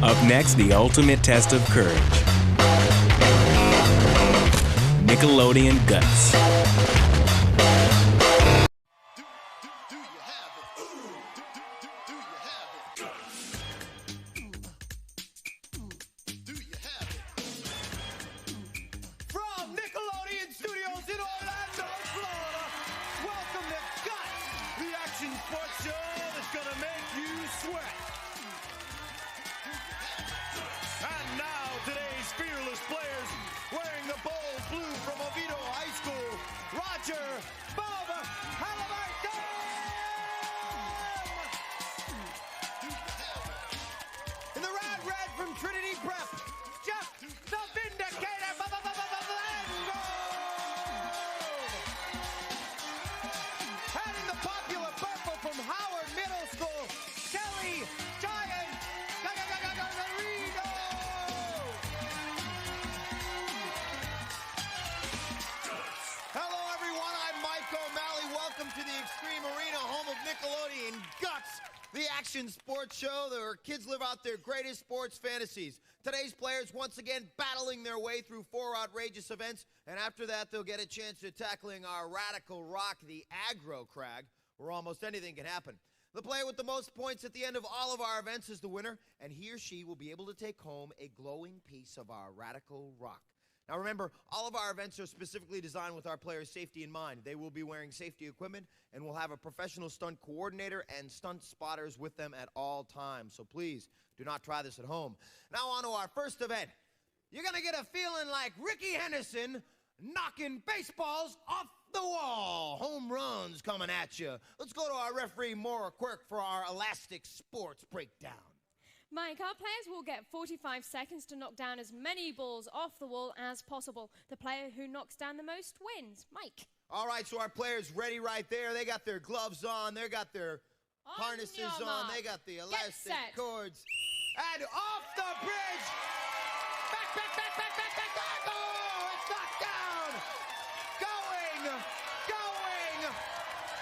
Up next, the ultimate test of courage. Nickelodeon Guts. From Nickelodeon Studios in Orlando, Florida, welcome to Guts, the action sports show that's gonna make you sweat. And now, today's fearless players, wearing the bold blue from Oviedo High School, Roger, Bob, Halliburton! In the red from Trinity Prep, Jeff, the Vindicator, Blango! And in the popular purple from Howard Middle School, Kelly, Giant, Garrido! Hello, everyone. I'm Mike O'Malley. Welcome to the Extreme Arena, home of Nickelodeon Guts, the action sports show where kids live out their greatest sports fantasies. Today's players once again battling their way through 4 outrageous events, and after that they'll get a chance to tackling our radical rock, the aggro crag, where almost anything can happen. The player with the most points at the end of all of our events is the winner, and he or she will be able to take home a glowing piece of our radical rock. Now remember, all of our events are specifically designed with our players' safety in mind. They will be wearing safety equipment, and we'll have a professional stunt coordinator and stunt spotters with them at all times. So please, do not try this at home. Now on to our first event. You're gonna get a feeling like Ricky Henderson knocking baseballs off the wall. Home runs coming at you. Let's go to our referee, Maura Quirk, for our elastic sports breakdown. Mike, our players will get 45 seconds to knock down as many balls off the wall as possible. The player who knocks down the most wins. Mike. All right, so our players ready right there. They got their gloves on. They got their harnesses on. They got the elastic cords. And off the bridge. Back. Oh, it's knocked down. Going.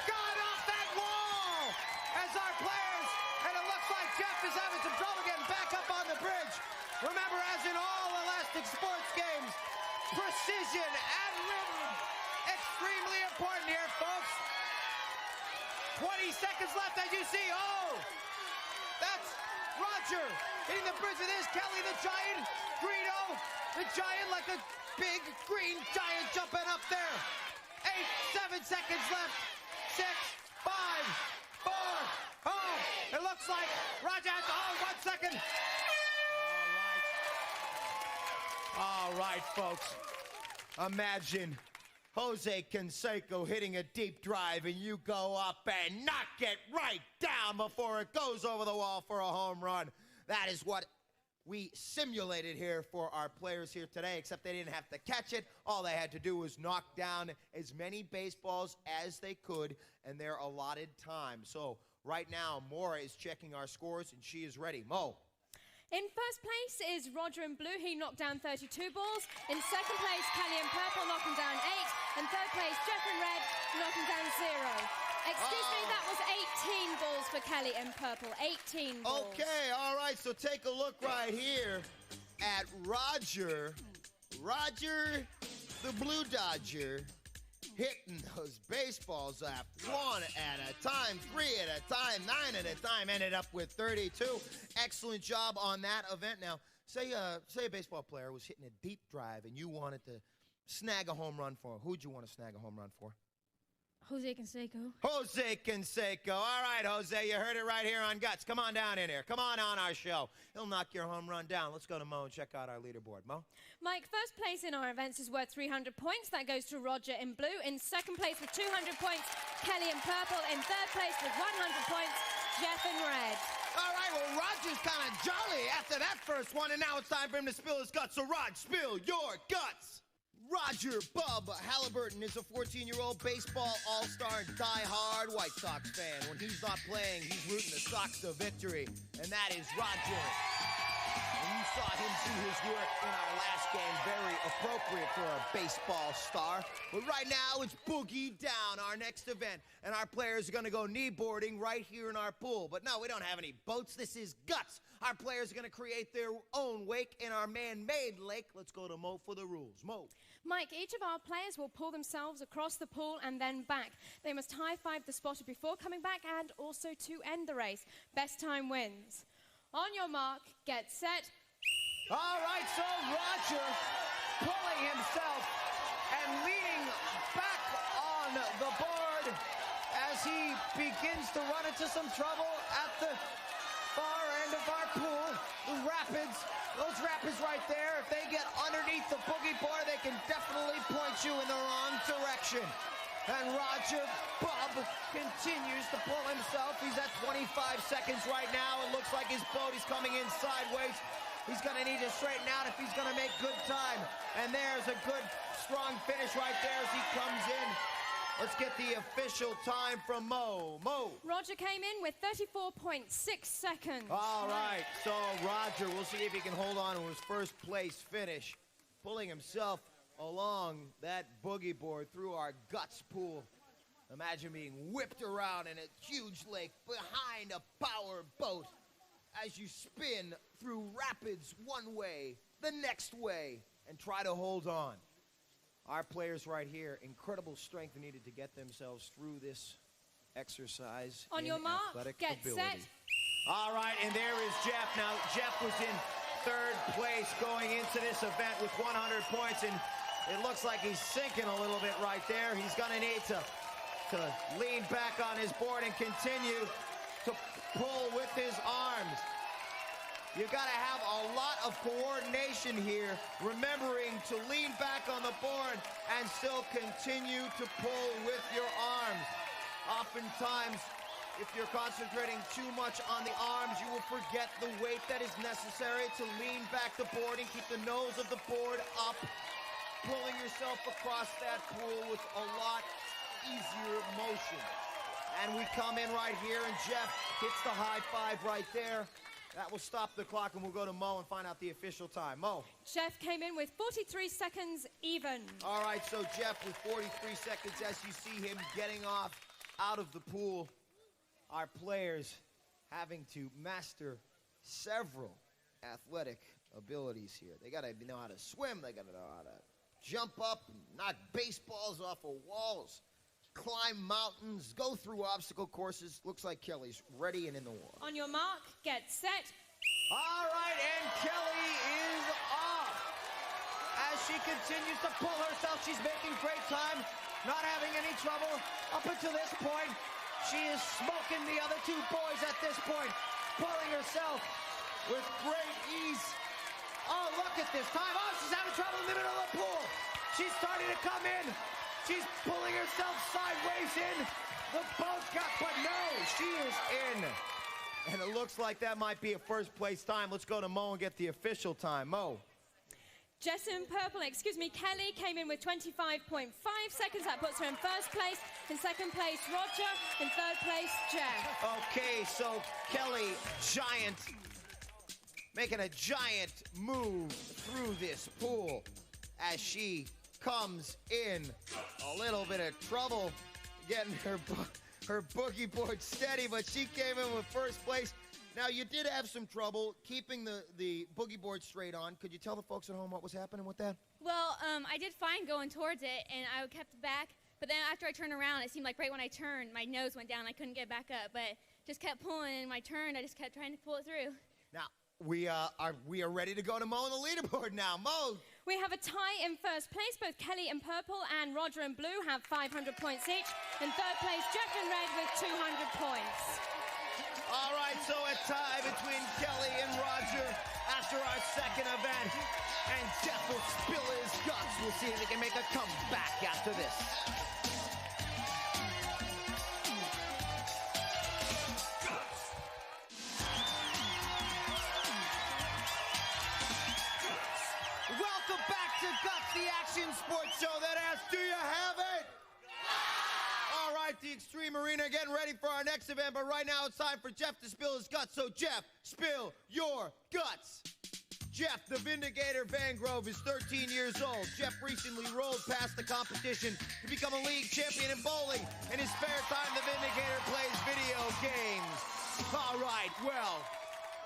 Got off that wall. As our players, and it looks like Jeff is having some trouble getting back up on the bridge. Remember, as in all elastic sports games, precision and rhythm, extremely important here, folks. 20 seconds left, as you see. Oh, that's Roger hitting the bridge of this. Kelly the Giant, Greedo the Giant, like a big green giant jumping up there. 8, 7 seconds left. 6, 5, 4. Oh, it looks like Roger has, 1 second. All right, folks. Imagine Jose Canseco hitting a deep drive and you go up and knock it right down before it goes over the wall for a home run. That is what we simulated here for our players here today, except they didn't have to catch it. All they had to do was knock down as many baseballs as they could in their allotted time. So right now, Maura is checking our scores, and she is ready. Mo. In first place is Roger in blue. He knocked down 32 balls. In second place, Kelly in purple knocking down 8. And third place, Jeff in red knocking down 0. Excuse me, that was 18 balls for Kelly in purple. 18 balls. Okay, all right, so take a look right here at Roger. Roger, the Blue Dodger, hitting those baseballs up 1 at a time, 3 at a time, 9 at a time, ended up with 32. Excellent job on that event. Now, say a baseball player was hitting a deep drive and you wanted to snag a home run for him. Who'd you want to snag a home run for? Jose Canseco. Jose Canseco. All right, Jose, you heard it right here on Guts. Come on down in here. Come on our show. He'll knock your home run down. Let's go to Mo and check out our leaderboard. Mo? Mike, first place in our events is worth 300 points. That goes to Roger in blue. In second place with 200 points, Kelly in purple. In third place with 100 points, Jeff in red. All right, well, Roger's kind of jolly after that first one, and now it's time for him to spill his guts. So, Rod, spill your guts. Roger Bub Halliburton is a 14-year-old baseball all-star and die-hard White Sox fan. When he's not playing, he's rooting the Sox to victory, and that is Roger. When you saw him do his work in our last game. Very appropriate for a baseball star. But right now, it's Boogie Down, our next event. And our players are going to go kneeboarding right here in our pool. But no, we don't have any boats. This is guts. Our players are going to create their own wake in our man-made lake. Let's go to Mo for the rules. Mo. Mike, each of our players will pull themselves across the pool and then back. They must high-five the spotter before coming back and also to end the race. Best time wins. On your mark, get set. All right, so Roger pulling himself and leaning back on the board as he begins to run into some trouble at the far end of our pool. The rapids, those rapids right there, if they get underneath the boogie board, they can definitely point you in the wrong direction. And Roger Bub continues to pull himself. He's at 25 seconds right now. It looks like his boat is coming in sideways. He's going to need to straighten out if he's going to make good time. And there's a good, strong finish right there as he comes in. Let's get the official time from Mo. Mo. Roger came in with 34.6 seconds. All right, so Roger, we'll see if he can hold on to his first place finish. Pulling himself along that boogie board through our guts pool. Imagine being whipped around in a huge lake behind a power boat as you spin through rapids one way, the next way, and try to hold on. Our players right here, incredible strength needed to get themselves through this exercise. On your mark, get set. All right, and there is Jeff. Now, Jeff was in third place going into this event with 100 points, and it looks like he's sinking a little bit right there. He's going to need to lean back on his board and continue to pull with his arms. You've got to have a lot of coordination here, remembering to lean back on the board and still continue to pull with your arms. Oftentimes, if you're concentrating too much on the arms, you will forget the weight that is necessary to lean back the board and keep the nose of the board up. Pulling yourself across that pool with a lot easier motion. And we come in right here, and Jeff hits the high five right there. That will stop the clock, and we'll go to Mo and find out the official time. Mo. Jeff came in with 43 seconds even. All right, so Jeff with 43 seconds as you see him getting off out of the pool. Our players having to master several athletic abilities here. They got to know how to swim. They got to know how to jump up and knock baseballs off of walls, climb mountains, go through obstacle courses. Looks like Kelly's ready and in the water. On your mark, get set. All right, and Kelly is off. As she continues to pull herself, she's making great time, not having any trouble up until this point. She is smoking the other two boys at this point, pulling herself with great ease. Oh, look at this time. Oh, she's having trouble in the middle of the pool. She's starting to come in. She's pulling herself sideways in. The boat got, but no, she is in. And it looks like that might be a first place time. Let's go to Mo and get the official time. Mo. Kelly came in with 25.5 seconds. That puts her in first place. In second place, Roger. In third place, Jeff. Okay, so Kelly, making a giant move through this pool as she comes in a little bit of trouble getting her boogie board steady, but she came in with first place. Now, you did have some trouble keeping the boogie board straight on. Could you tell the folks at home what was happening with that? Well, I did fine going towards it, and I kept it back. But then after I turned around, it seemed like right when I turned, my nose went down. I couldn't get back up, but just kept pulling. And when I turned, I just kept trying to pull it through. Now, we are ready to go to Mo on the leaderboard now. Mo. We have a tie in first place. Both Kelly in purple and Roger in blue have 500 points each. In third place, Jeff in red with 200 points. All right, so a tie between Kelly and Roger after our second event. And Jeff will spill his guts. We'll see if he can make a comeback after this. Welcome back to Guts, the action sports show that asks, do you have it? All right, the Extreme Arena getting ready for our next event, but right now it's time for Jeff to spill his guts. So, Jeff, spill your guts. Jeff, the Vindicator Vangrove, is 13 years old. Jeff recently rolled past the competition to become a league champion in bowling. In his spare time, the Vindicator plays video games. All right, well,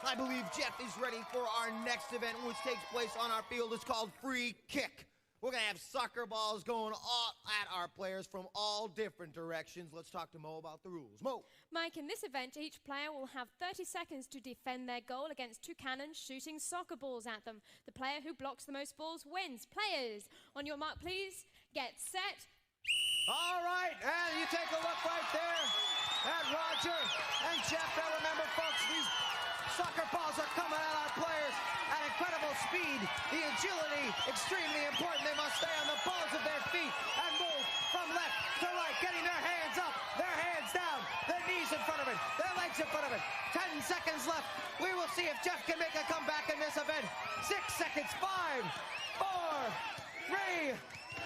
I believe Jeff is ready for our next event, which takes place on our field. It's called Free Kick. We're going to have soccer balls going all at our players from all different directions. Let's talk to Mo about the rules. Mo. Mike, in this event, each player will have 30 seconds to defend their goal against two cannons shooting soccer balls at them. The player who blocks the most balls wins. Players, on your mark, please. Get set. All right, and you take a look right there at Roger and Jeff. Now remember, folks, these soccer balls are coming at our players at incredible speed. The agility, extremely important. They must stay on the balls of their feet and move from left to right, getting their hands up, their hands down, their knees in front of it, their legs in front of it. 10 seconds left. We will see if Jeff can make a comeback in this event. 6 seconds, 5, 4, 3,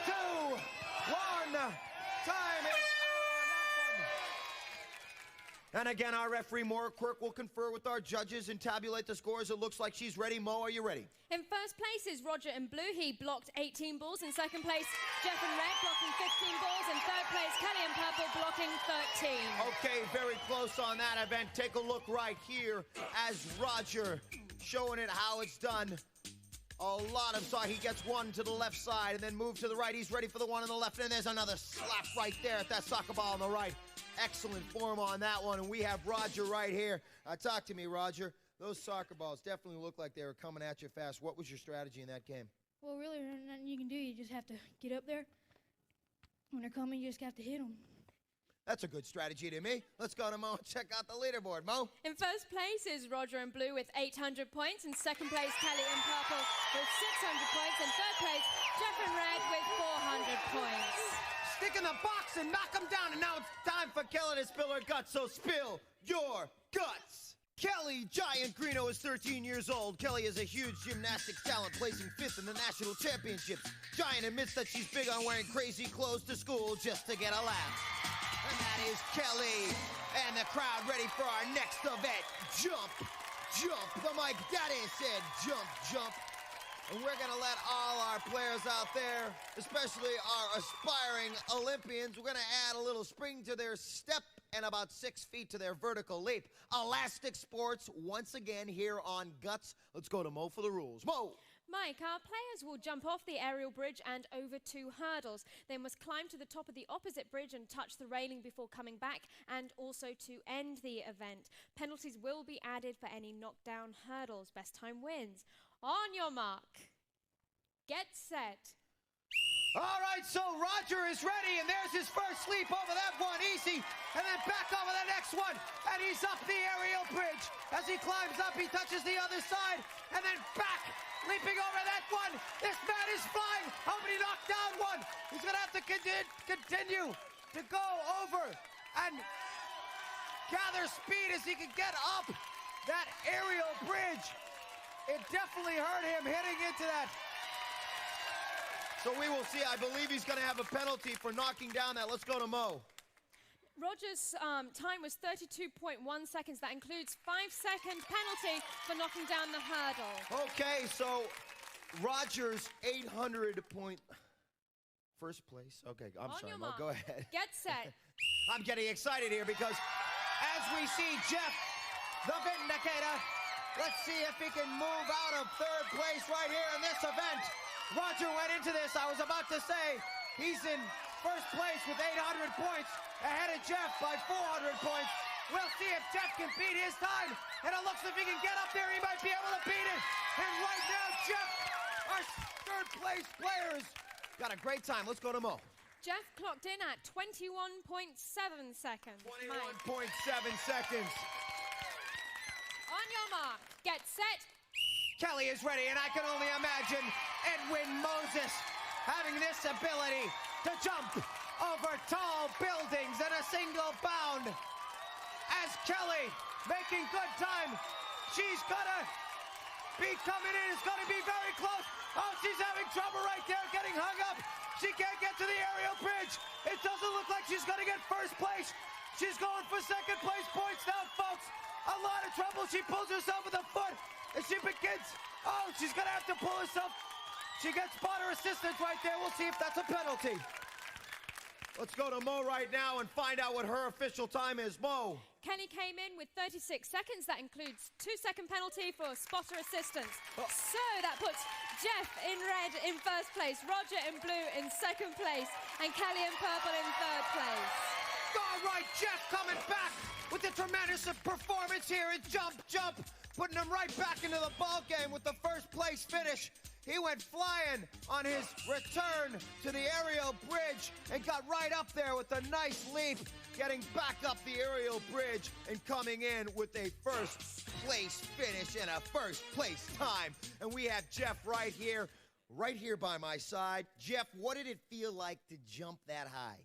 2, 1. Time is And again, our referee, Maura Quirk, will confer with our judges and tabulate the scores. It looks like she's ready. Mo, are you ready? In first place is Roger in blue. He blocked 18 balls. In second place, Jeff in red blocking 15 balls. In third place, Kelly in purple blocking 13. Okay, very close on that event. Take a look right here as Roger showing it how it's done. A lot of saw. He gets one to the left side and then move to the right. He's ready for the one on the left. And there's another slap right there at that soccer ball on the right. Excellent form on that one. And we have Roger right here. Talk to me, Roger. Those soccer balls definitely look like they were coming at you fast. What was your strategy in that game? Well, really, there's nothing you can do. You just have to get up there. When they're coming, you just have to hit them. That's a good strategy to me. Let's go to Mo and check out the leaderboard. Mo? In first place is Roger in blue with 800 points. In second place, Kelly in purple with 600 points. In third place, Jeff in red with 400 points. Stick in the box and knock them down. And now it's time for Kelly to spill her guts. So spill your guts. Kelly Giant Greeno is 13 years old. Kelly is a huge gymnastics talent, placing 5th in the national championships. Giant admits that she's big on wearing crazy clothes to school just to get a laugh. And that is Kelly. And the crowd ready for our next event. Jump, jump. The Mike Daddy said jump, jump. And we're going to let all our players out there, especially our aspiring Olympians, we're going to add a little spring to their step and about 6 feet to their vertical leap. Elastic sports once again here on Guts. Let's go to Mo for the rules. Mo! Mike, our players will jump off the aerial bridge and over 2 hurdles. They must climb to the top of the opposite bridge and touch the railing before coming back, and also to end the event. Penalties will be added for any knockdown hurdles. Best time wins. On your mark. Get set. All right, so Roger is ready, and there's his first leap over that one, easy, and then back over the next one, and he's up the aerial bridge. As he climbs up, he touches the other side, and then back, leaping over that one. This man is flying. How many knocked down one? He's going to have to continue to go over and gather speed as he can get up that aerial bridge. It definitely hurt him hitting into that. So we will see. I believe he's going to have a penalty for knocking down that. Let's go to Mo. Roger's time was 32.1 seconds. That includes 5-second penalty for knocking down the hurdle. Okay, so Roger's 800 point... First place. Okay, I'm sorry, Mo. Go ahead. Get set. I'm getting excited here because as we see Jeff, the Vindicator, let's see if he can move out of third place right here in this event. Roger went into this, I was about to say, he's in first place with 800 points, ahead of Jeff by 400 points. We'll see if Jeff can beat his time, and it looks like if he can get up there, he might be able to beat it. And right now, Jeff, our third place players, got a great time. Let's go to Mo. Jeff clocked in at 21.7 seconds. 21.7 seconds. On your mark, get set. Kelly is ready, and I can only imagine Edwin Moses having this ability to jump over tall buildings in a single bound. As Kelly making good time, she's gonna be coming in. It's gonna be very close. Oh, she's having trouble right there, getting hung up. She can't get to the aerial bridge. It doesn't look like she's gonna get first place. She's going for second place points now, folks. A lot of trouble. She pulls herself with a foot. and she begins. Oh, she's gonna have to pull herself. She gets spotter assistance right there. We'll see if that's a penalty. Let's go to Mo right now and find out what her official time is. Mo. Kelly came in with 36 seconds. That includes 2-second penalty for spotter assistance. Oh. So that puts Jeff in red in first place, Roger in blue in second place, and Kelly in purple in third place. All right, Jeff coming back with a tremendous performance here in jump, putting him right back into the ball game with the first place finish. He went flying on his return to the aerial bridge and got right up there with a nice leap, getting back up the aerial bridge and coming in with a first place finish and a first place time. And we have Jeff right here by my side. Jeff, what did it feel like to jump that high?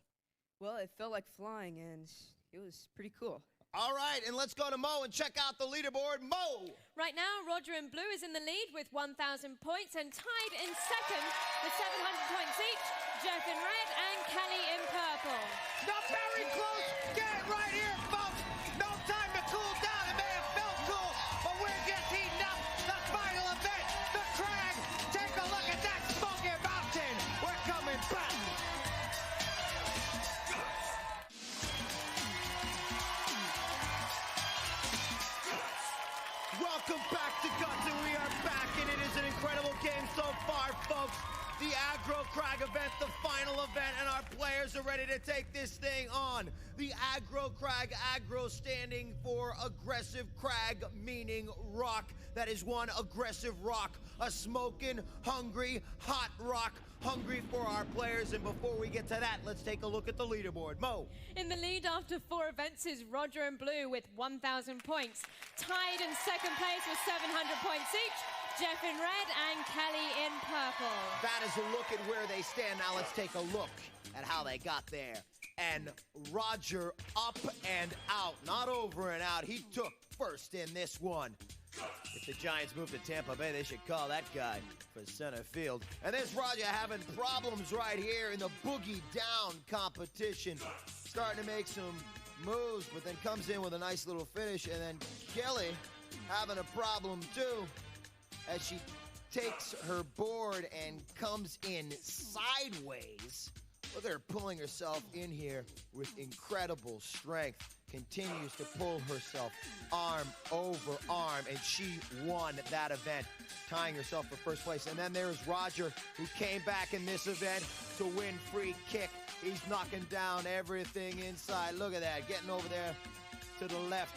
Well, it felt like flying, and it was pretty cool. All right, and let's go to Mo and check out the leaderboard. Mo! Right now, Roger in blue is in the lead with 1,000 points, and tied in second with 700 points each, Jeff in red and Kelly in purple. Not very close. Get it right here, folks. No time to cool down. It may have felt cool, but we're just heating up the final event, the crag. Take a look at that smoky mountain. We're coming back. Welcome back to Guts, and we are back, and it is an incredible game so far, folks. The Aggro Crag event, the final event, and our players are ready to take this thing on. The Aggro Crag, aggro standing for aggressive crag, meaning rock. That is one aggressive rock, a smoking, hungry, hot rock, hungry for our players. And before we get to that, let's take a look at the leaderboard. Mo. In the lead after 4 events is Roger in blue with 1,000 points. Tied in second place with 700 points each, Jeff in red and Kelly in purple. That is a look at where they stand. Now let's take a look at how they got there. And Roger up and out, not over and out. He took first in this one. If the Giants move to Tampa Bay, they should call that guy for center field. And there's Roger having problems right here in the boogie down competition. Starting to make some moves, but then comes in with a nice little finish. And then Kelly having a problem too, as she takes her board and comes in sideways. Look at her pulling herself in here with incredible strength. Continues to pull herself arm over arm, and she won that event, tying herself for first place. And then there's Roger, who came back in this event to win free kick. He's knocking down everything inside. Look at that, getting over there to the left.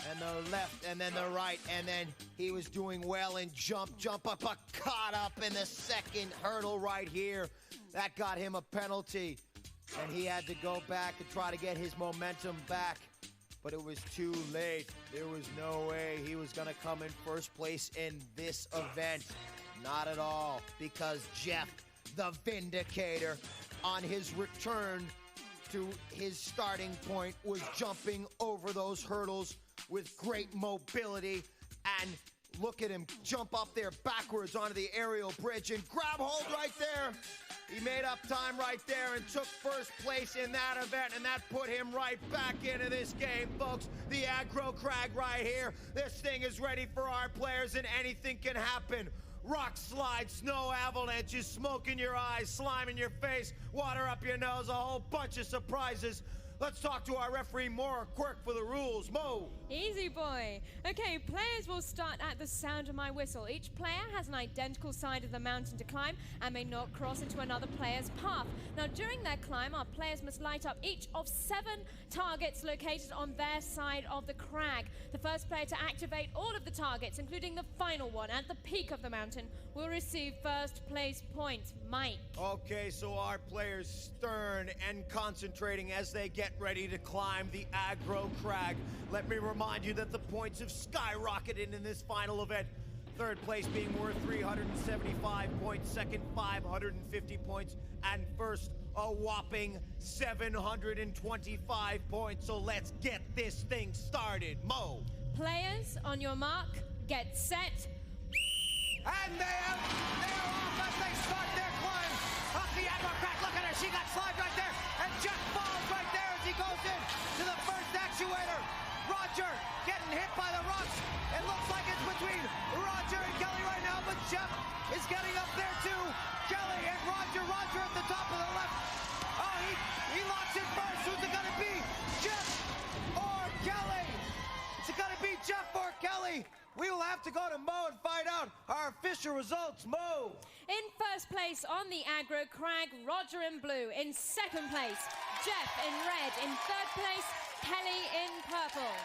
And the left, and then the right, and then he was doing well in jump up, caught up in the second hurdle right here. That got him a penalty, and he had to go back and try to get his momentum back, but it was too late. There was no way he was gonna come in first place in this event. Not at all, because Jeff, the Vindicator, on his return to his starting point, was jumping over those hurdles with great mobility, and look at him jump up there backwards onto the aerial bridge and grab hold right there. He made up time right there and took first place in that event, and that put him right back into this game, folks. The Aggro Crag right here. This thing is ready for our players, and anything can happen. Rock slides, snow avalanches, smoke in your eyes, slime in your face, water up your nose, a whole bunch of surprises. Let's talk to our referee, Maura Quirk, for the rules. Mo. Easy boy. Okay, players will start at the sound of my whistle. Each player has an identical side of the mountain to climb and may not cross into another player's path. Now, during their climb, our players must light up each of 7 targets located on their side of the crag. The first player to activate all of the targets, including the final one at the peak of the mountain, will receive first place points. Mike. Okay, so our players stern and concentrating as they get ready to climb the Aggro Crag. Let me remind you that the points have skyrocketed in this final event. Third place being worth 375 points, second 550 points, and first a whopping 725 points. So let's get this thing started. Mo. Players, on your mark, get set. And they're off as they start their climb up the Aggro Crag. Look at her, she got slide right there, and Jeff falls right there as he goes in to the first actuator. Roger getting hit by the rocks. It looks like it's between Roger and Kelly right now, but Jeff is getting up there too. Kelly and Roger at the top of the left. Oh, he locks it first. Who's it gonna be? Jeff or Kelly? Is it gonna be Jeff or Kelly? We will have to go to Mo and find out our official results. Mo. In first place on the aggro crag, Roger in blue. In second place, Jeff in red. In third place, Kelly in purple.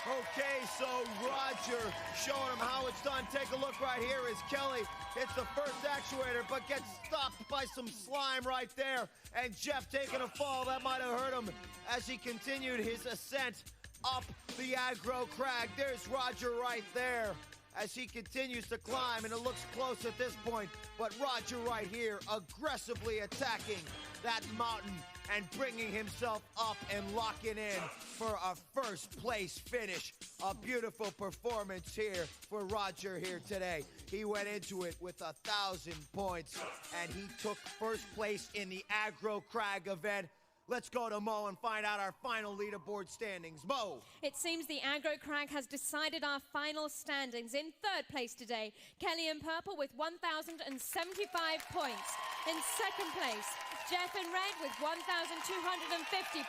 Okay, so Roger showing him how it's done. Take a look right here as Kelly hits the first actuator, but gets stopped by some slime right there. And Jeff taking a fall. That might have hurt him as he continued his ascent up the aggro crag. There's Roger right there as he continues to climb, and it looks close at this point, but Roger right here aggressively attacking that mountain and bringing himself up and locking in for a first place finish. A beautiful performance here for Roger here today. He went into it with 1,000 points and he took first place in the aggro crag event. Let's go to Mo and find out our final leaderboard standings. Mo. It seems the aggro crag has decided our final standings. In third place today, Kelly in purple with 1,075 points. In second place, Jeff in red with 1,250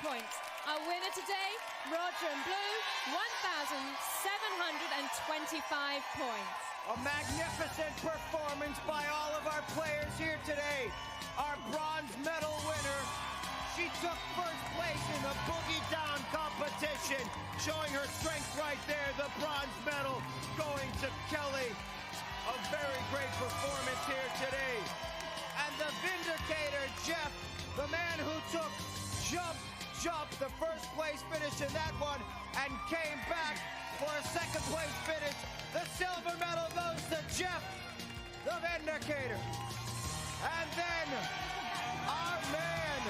points. Our winner today, Roger in blue, 1,725 points. A magnificent performance by all of our players here today. Our bronze medal winner, she took first place in the boogie down competition, showing her strength right there. The bronze medal going to Kelly. A very great performance here today. And the vindicator, Jeff, the man who took jump, the first place finish in that one, and came back for a second place finish. The silver medal goes to Jeff, the vindicator. And then our man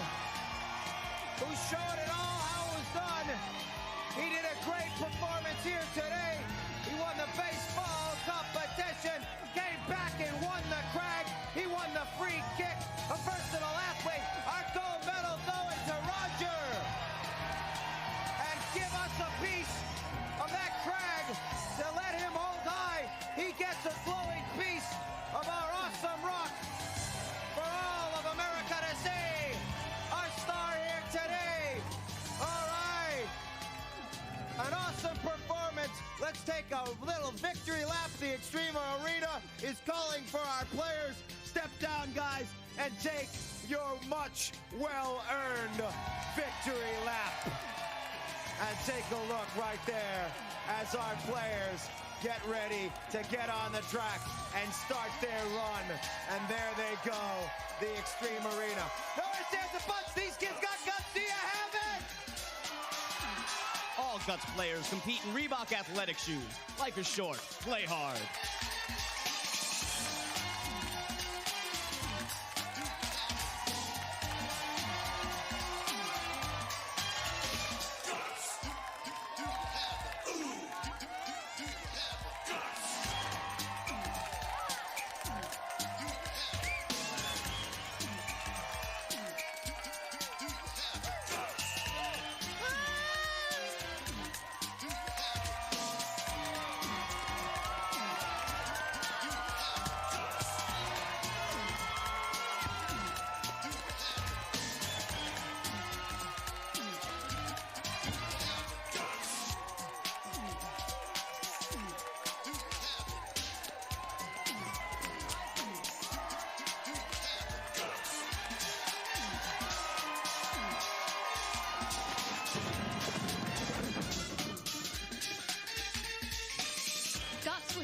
who showed it all how it was done. He did a great performance here today. He won the baseball competition, came back and won the crag. He won the free kick, a personal athlete. Our gold medal going to Roger. And give us a piece of that crag to let him hold high. He gets a glowing piece of our awesome rock for all of America to see. Our star here today. All right. An awesome performance. Let's take a little victory lap. The Extreme Arena is calling for our players. Step down, guys, and take your much well-earned victory lap. And take a look right there as our players get ready to get on the track and start their run. And there they go, the Extreme Arena. No ifs, ands, or buts. These kids got guts. Do you have it? All Guts players compete in Reebok athletic shoes. Life is short. Play hard.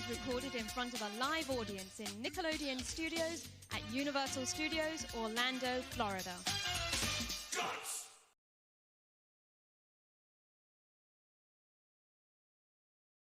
Recorded in front of a live audience in Nickelodeon Studios at Universal Studios, Orlando, Florida.